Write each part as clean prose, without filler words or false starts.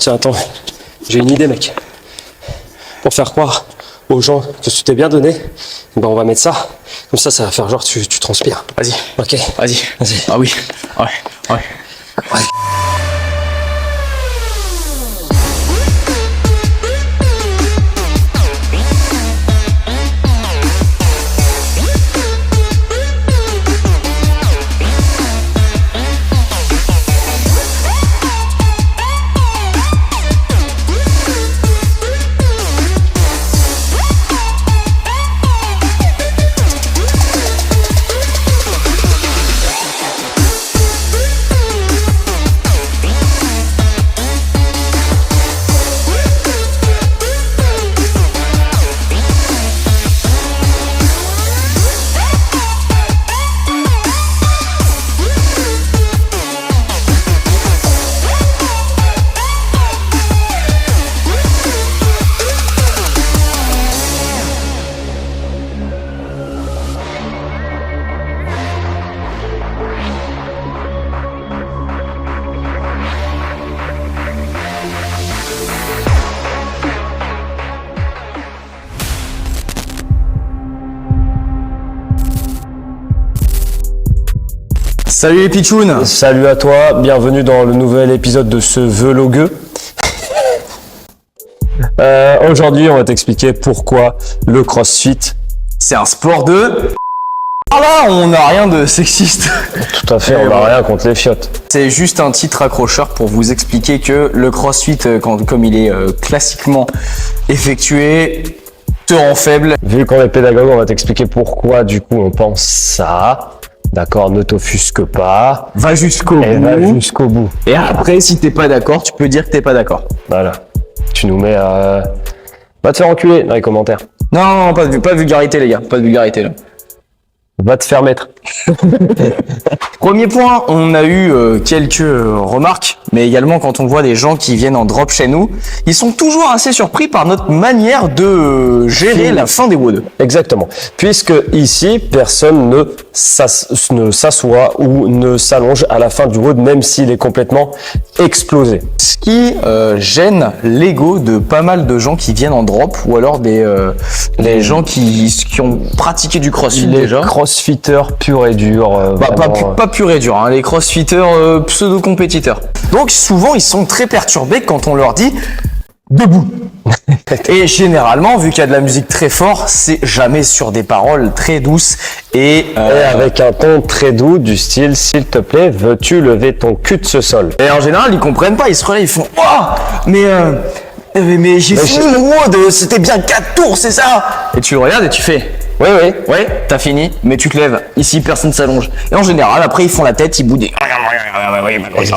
Tiens, attends, j'ai une idée, mec. Pour faire croire aux gens que tu t'es bien donné, ben on va mettre ça. Comme ça va faire genre tu transpires. Vas-y. Ok. Vas-y. Ah oui. Ouais. Salut les pitchouns. Salut à toi, bienvenue dans le nouvel épisode de ce vlogueux. Aujourd'hui, on va t'expliquer pourquoi le CrossFit. C'est un sport de... Ah là, on n'a rien de sexiste. Tout à fait, on n'a rien contre les fiottes. C'est juste un titre accrocheur pour vous expliquer que le CrossFit, comme il est classiquement effectué, te rend faible. Vu qu'on est pédagogue, on va t'expliquer pourquoi du coup on pense ça. D'accord, ne t'offusque pas. Va jusqu'au bout. Va jusqu'au bout. Et après, si t'es pas d'accord, tu peux dire que t'es pas d'accord. Voilà. Tu nous mets à... Va te faire enculer dans les commentaires. Non, pas de vulgarité les gars, pas de vulgarité là. Va te faire mettre. Premier point, on a eu quelques remarques, mais également quand on voit des gens qui viennent en drop chez nous, ils sont toujours assez surpris par notre manière de gérer la fin des WOD. Exactement. Puisque ici, personne ne s'assoit ou ne s'allonge à la fin du WOD, même s'il est complètement explosé. Ce qui gêne l'ego de pas mal de gens qui viennent en drop, ou alors des gens qui ont pratiqué du CrossFit déjà. Crossfitters purs et durs. Pas pur et dur, hein, les crossfitters pseudo-compétiteurs. Donc souvent ils sont très perturbés quand on leur dit debout. Et généralement, vu qu'il y a de la musique très fort, c'est jamais sur des paroles très douces et avec un ton très doux du style s'il te plaît, veux-tu lever ton cul de ce sol? Et en général, ils comprennent pas, ils se relèvent, ils font oh, mais j'ai fini mon WOD, c'était bien 4 tours, c'est ça? Et tu le regardes et tu fais Ouais, t'as fini, mais tu te lèves. Ici, personne s'allonge. Et en général, après, ils font la tête, ils boudent.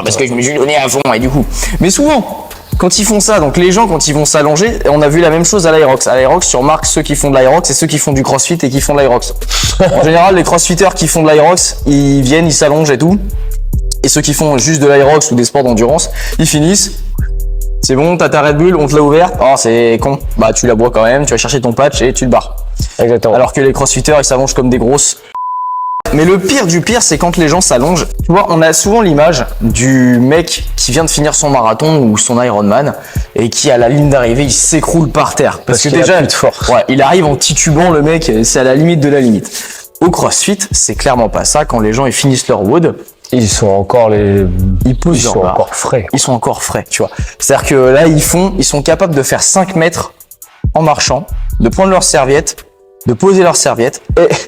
Parce que je me suis donné à fond, et du coup. Mais souvent, quand ils font ça, donc les gens, quand ils vont s'allonger, on a vu la même chose à l'Aerox. À l'Aerox, tu remarques ceux qui font de l'Aerox et ceux qui font du CrossFit et qui font de l'Aerox. En général, les CrossFitters qui font de l'Aerox, ils viennent, ils s'allongent et tout. Et ceux qui font juste de l'Aerox ou des sports d'endurance, ils finissent. C'est bon, t'as ta Red Bull, on te l'a ouverte. Oh, c'est con. Bah, tu la bois quand même, tu vas chercher ton patch et tu te barres. Exactement. Alors que les crossfitters, ils s'allongent comme des grosses. Mais le pire du pire, c'est quand les gens s'allongent. Tu vois, on a souvent l'image du mec qui vient de finir son marathon ou son Ironman et qui, à la ligne d'arrivée, il s'écroule par terre. Parce que déjà, plus de force. Ouais, il arrive en titubant, le mec, c'est à la limite de la limite. Au CrossFit, c'est clairement pas ça. Quand les gens ils finissent leur WOD, ils sont encore encore frais. Ils sont encore frais, tu vois. C'est-à-dire que là, ils sont capables de faire 5 mètres en marchant, de prendre leur serviette, de poser leur serviette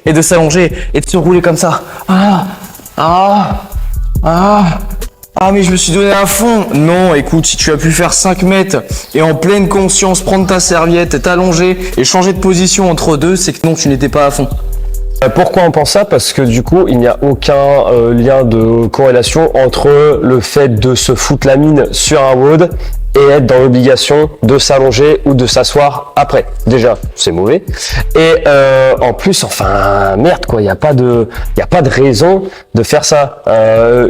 et de s'allonger et de se rouler comme ça. Mais je me suis donné à fond. Non, écoute, si tu as pu faire 5 mètres et en pleine conscience prendre ta serviette, t'allonger et changer de position entre deux, c'est que non, tu n'étais pas à fond. Pourquoi on pense ça? Parce que du coup, il n'y a aucun lien de corrélation entre le fait de se foutre la mine sur un WOD et être dans l'obligation de s'allonger ou de s'asseoir après. Déjà, c'est mauvais. Et en plus, enfin, merde quoi, il n'y a pas de raison de faire ça.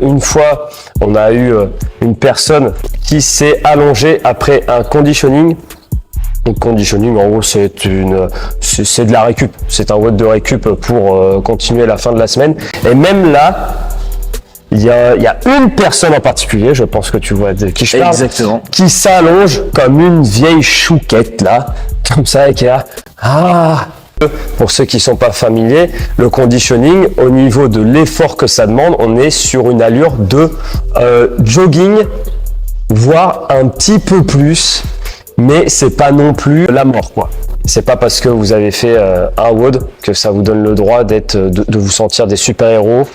Une fois, on a eu une personne qui s'est allongée après un conditioning. Donc conditioning, en gros, c'est de la récup. C'est un WOD de récup pour continuer la fin de la semaine. Et même là, il y a une personne en particulier, je pense que tu vois de qui je parle, Exactement. qui s'allonge comme une vieille chouquette là, comme ça, et qui est là. Ah. Pour ceux qui sont pas familiers, le conditioning, au niveau de l'effort que ça demande, on est sur une allure de jogging, voire un petit peu plus, mais c'est pas non plus la mort, quoi. C'est pas parce que vous avez fait un WOD que ça vous donne le droit de vous sentir des super-héros.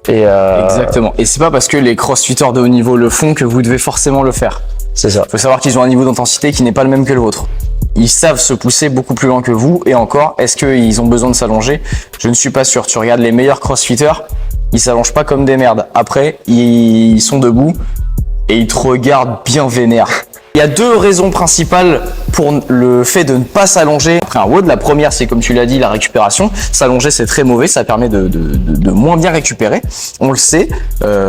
Exactement. Et c'est pas parce que les crossfitters de haut niveau le font que vous devez forcément le faire. C'est ça. Il faut savoir qu'ils ont un niveau d'intensité qui n'est pas le même que le vôtre. Ils savent se pousser beaucoup plus loin que vous, et encore, est-ce qu'ils ont besoin de s'allonger? Je ne suis pas sûr. Tu regardes les meilleurs crossfitters, ils s'allongent pas comme des merdes. Après, ils sont debout et ils te regardent bien vénère. Il y a deux raisons principales pour le fait de ne pas s'allonger après un WOD. La première, c'est comme tu l'as dit, la récupération. S'allonger, c'est très mauvais, ça permet de moins bien récupérer. On le sait,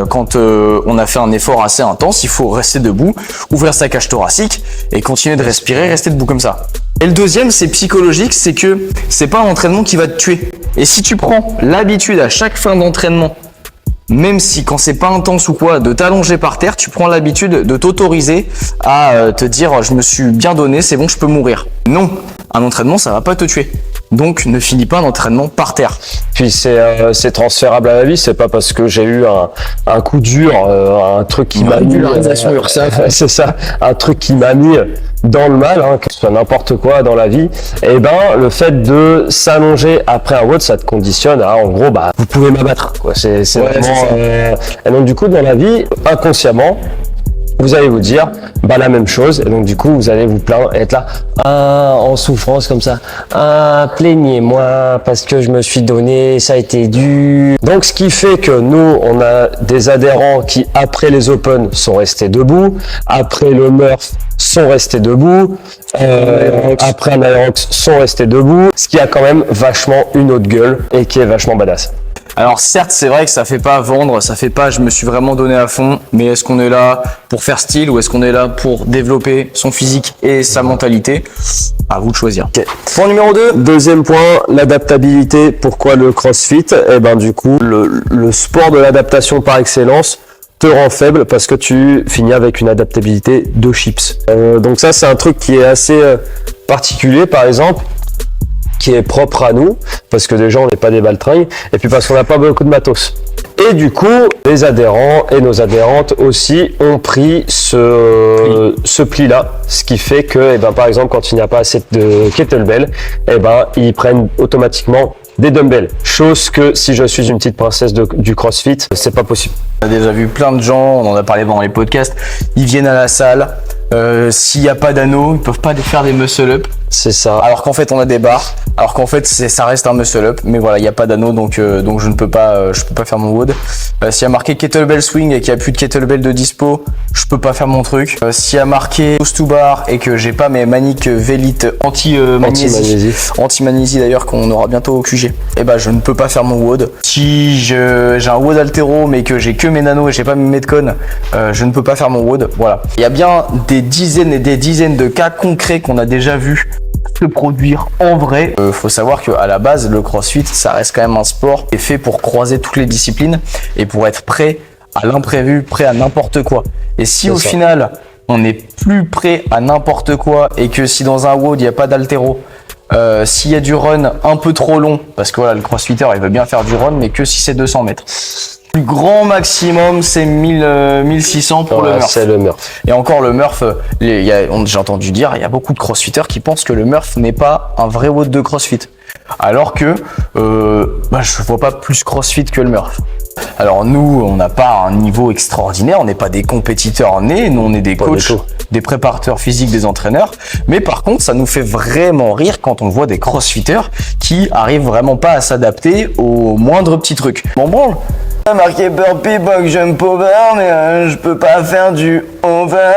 quand on a fait un effort assez intense, il faut rester debout, ouvrir sa cage thoracique et continuer de respirer, rester debout comme ça. Et le deuxième, c'est psychologique, c'est que c'est pas un entraînement qui va te tuer. Et si tu prends l'habitude à chaque fin d'entraînement, même si quand c'est pas intense ou quoi, de t'allonger par terre, tu prends l'habitude de t'autoriser à te dire je me suis bien donné, c'est bon, je peux mourir. Non, un entraînement ça va pas te tuer. Donc ne finis pas un entraînement par terre. Puis c'est transférable à la vie, c'est pas parce que j'ai eu un coup dur, un truc qui m'a mis c'est ça, un truc qui m'a mis dans le mal, que ce soit n'importe quoi dans la vie, et ben le fait de s'allonger après un WOD, ça te conditionne à en gros vous pouvez m'abattre, quoi. C'est vraiment et donc du coup dans la vie, inconsciemment, vous allez vous dire la même chose, et donc du coup vous allez vous plaindre et être là en souffrance comme ça, plaignez-moi parce que je me suis donné, ça a été dur. Donc ce qui fait que nous on a des adhérents qui après les Open sont restés debout, après le Murph sont restés debout, après un Aerox sont restés debout, ce qui a quand même vachement une autre gueule et qui est vachement badass. Alors certes, c'est vrai que ça fait pas vendre, ça fait pas je me suis vraiment donné à fond, mais est-ce qu'on est là pour faire style ou est-ce qu'on est là pour développer son physique et sa mentalité? À vous de choisir. Okay. Point numéro 2. Deuxième point, l'adaptabilité. Pourquoi le CrossFit? Eh ben du coup, le sport de l'adaptation par excellence te rend faible parce que tu finis avec une adaptabilité de chips. Donc ça, c'est un truc qui est assez particulier, par exemple, qui est propre à nous, parce que déjà on n'est pas des baltringues, et puis parce qu'on n'a pas beaucoup de matos. Et du coup, les adhérents et nos adhérentes aussi ont pris ce pli-là, ce qui fait que, par exemple, quand il n'y a pas assez de kettlebell, ils prennent automatiquement des dumbbells. Chose que si je suis une petite princesse du CrossFit, c'est pas possible. On a déjà vu plein de gens, on en a parlé dans les podcasts, ils viennent à la salle, s'il n'y a pas d'anneau, ils peuvent pas faire des muscle-up. C'est ça. Alors qu'en fait on a des barres, alors qu'en fait ça reste un muscle-up, mais voilà, il n'y a pas d'anneau, donc je peux pas faire mon WOD. S'il y a marqué kettlebell swing et qu'il n'y a plus de kettlebell de dispo, je peux pas faire mon truc. S'il y a marqué post to bar et que j'ai pas mes maniques Velite anti-magnésie d'ailleurs qu'on aura bientôt au QG, je ne peux pas faire mon WOD. Si j'ai un WOD altéro mais que j'ai que mes nanos et j'ai pas mes metcon, je ne peux pas faire mon WOD. Voilà. Il y a bien des dizaines et des dizaines de cas concrets qu'on a déjà vu se produire en vrai. Faut savoir qu'à la base, le CrossFit, ça reste quand même un sport qui est fait pour croiser toutes les disciplines et pour être prêt à l'imprévu, prêt à n'importe quoi. Et si au final, on n'est plus prêt à n'importe quoi et que si dans un WOD, il n'y a pas d'altéro, s'il y a du run un peu trop long, parce que voilà, le crossfitter, il veut bien faire du run, mais que si c'est 200 mètres. Le grand maximum, c'est 1600 pour le Murph. C'est le Murph. Et encore, le Murph, j'ai entendu dire, il y a beaucoup de crossfitters qui pensent que le Murph n'est pas un vrai WOD de CrossFit. Alors que je vois pas plus CrossFit que le Murph. Alors nous, on n'a pas un niveau extraordinaire, on n'est pas des compétiteurs nés, nous on est des coachs, des préparateurs physiques, des entraîneurs. Mais par contre, ça nous fait vraiment rire quand on voit des crossfitters qui arrivent vraiment pas à s'adapter aux moindres petits trucs. Bon branle. Marqué burpee, box jump over, mais je peux pas faire du over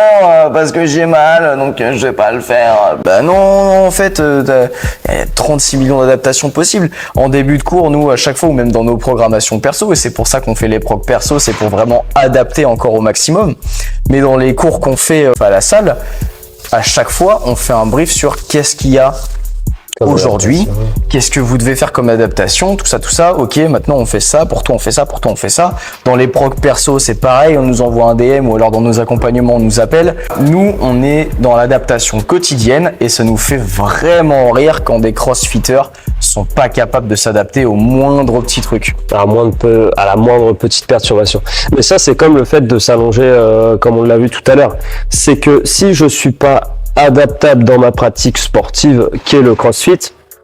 parce que j'ai mal, donc je vais pas le faire. Non, en fait, il y a 36 millions d'adaptations possibles. En début de cours, nous, à chaque fois, ou même dans nos programmations perso, et c'est pour ça qu'on fait les prog perso, c'est pour vraiment adapter encore au maximum. Mais dans les cours qu'on fait à la salle, à chaque fois, on fait un brief sur qu'est-ce qu'il y a aujourd'hui, qu'est-ce que vous devez faire comme adaptation, tout ça, ok, maintenant on fait ça, pour toi on fait ça, pour toi on fait ça. Dans les procs perso, c'est pareil, on nous envoie un DM ou alors dans nos accompagnements, on nous appelle. Nous, on est dans l'adaptation quotidienne et ça nous fait vraiment rire quand des crossfitters sont pas capables de s'adapter au moindre petit truc. À la moindre petite perturbation. Mais ça, c'est comme le fait de s'allonger, comme on l'a vu tout à l'heure. C'est que si je suis pas adaptable dans ma pratique sportive qu'est le CrossFit,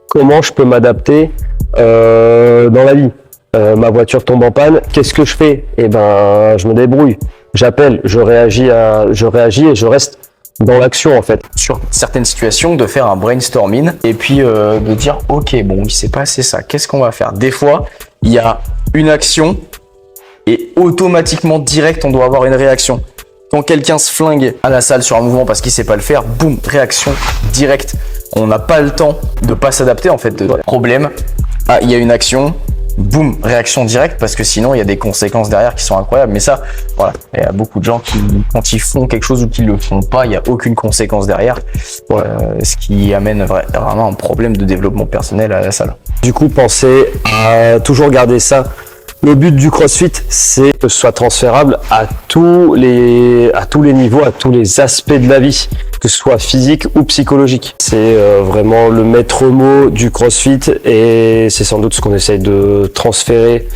comment je peux m'adapter dans la vie? Ma voiture tombe en panne, qu'est-ce que je fais? Eh ben, je me débrouille. J'appelle, je réagis et je reste dans l'action en fait. Sur certaines situations, de faire un brainstorming et puis de dire ok, bon, il s'est passé ça, qu'est-ce qu'on va faire? Des fois, il y a une action et automatiquement direct, on doit avoir une réaction. Quand quelqu'un se flingue à la salle sur un mouvement parce qu'il sait pas le faire, boum, réaction directe. On n'a pas le temps de pas s'adapter en fait. Problème, il y a une action, boum, réaction directe parce que sinon il y a des conséquences derrière qui sont incroyables. Mais ça, voilà, il y a beaucoup de gens qui, quand ils font quelque chose ou qu'ils le font pas, il n'y a aucune conséquence derrière. Ce qui amène vraiment un problème de développement personnel à la salle. Du coup, pensez à toujours garder ça. Le but du CrossFit, c'est que ce soit transférable à tous les niveaux, à tous les aspects de la vie, que ce soit physique ou psychologique. C'est vraiment le maître mot du CrossFit et c'est sans doute ce qu'on essaye de transférer,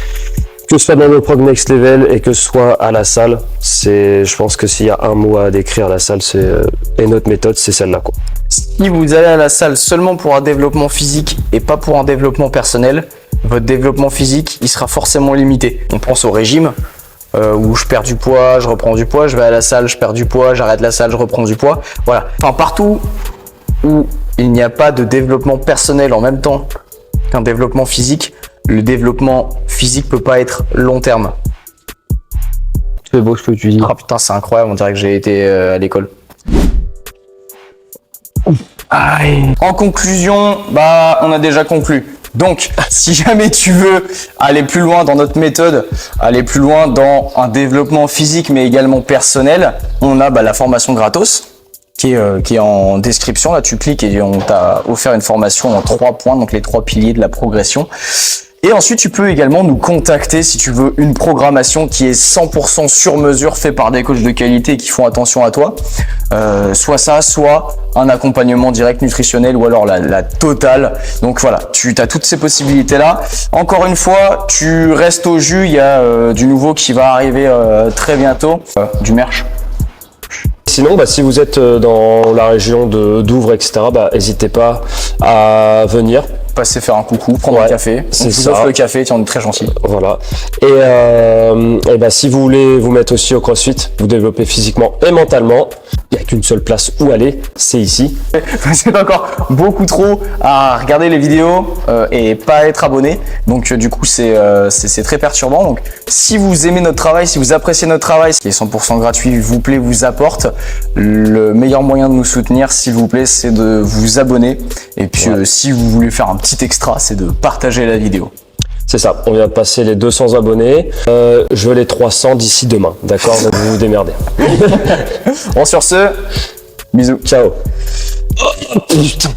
que ce soit dans nos prog Next Level et que ce soit à la salle. Je pense que s'il y a un mot à décrire la salle, et notre méthode, c'est celle-là, quoi. Si vous allez à la salle seulement pour un développement physique et pas pour un développement personnel, votre développement physique, il sera forcément limité. On pense au régime, où je perds du poids, je reprends du poids, je vais à la salle, je perds du poids, j'arrête la salle, je reprends du poids. Voilà. Enfin, partout où il n'y a pas de développement personnel en même temps qu'un développement physique, le développement physique peut pas être long terme. C'est beau ce que tu dis. Ah putain, c'est incroyable, on dirait que j'ai été à l'école. En conclusion, on a déjà conclu. Donc, si jamais tu veux aller plus loin dans notre méthode, aller plus loin dans un développement physique mais également personnel, on a la formation gratos qui est en description. Là, tu cliques et on t'a offert une formation en 3 points, donc les 3 piliers de la progression. Et ensuite, tu peux également nous contacter si tu veux une programmation qui est 100% sur mesure, fait par des coachs de qualité qui font attention à toi. Soit ça, soit un accompagnement direct nutritionnel ou alors la totale. Donc voilà, tu as toutes ces possibilités-là. Encore une fois, tu restes au jus. Il y a du nouveau qui va arriver très bientôt. Du merch. Sinon, si vous êtes dans la région de Douvres, etc., n'hésitez pas à venir. Passer faire un coucou, prendre un café. On vous offre le café, on est très gentil. Voilà. Et si vous voulez vous mettre aussi au CrossFit, vous développer physiquement et mentalement, il n'y a qu'une seule place où aller, c'est ici. C'est encore beaucoup trop à regarder les vidéos et pas être abonné. Donc du coup, c'est très perturbant. Donc si vous aimez notre travail, si vous appréciez notre travail, ce qui est 100% gratuit, vous plaît, vous apporte, le meilleur moyen de nous soutenir, s'il vous plaît, c'est de vous abonner. Et puis si vous voulez faire un petit extra, c'est de partager la vidéo. C'est ça, on vient de passer les 200 abonnés. Je veux les 300 d'ici demain, d'accord? Donc vous vous démerdez. Bon, sur ce, bisous. Ciao. Oh, putain.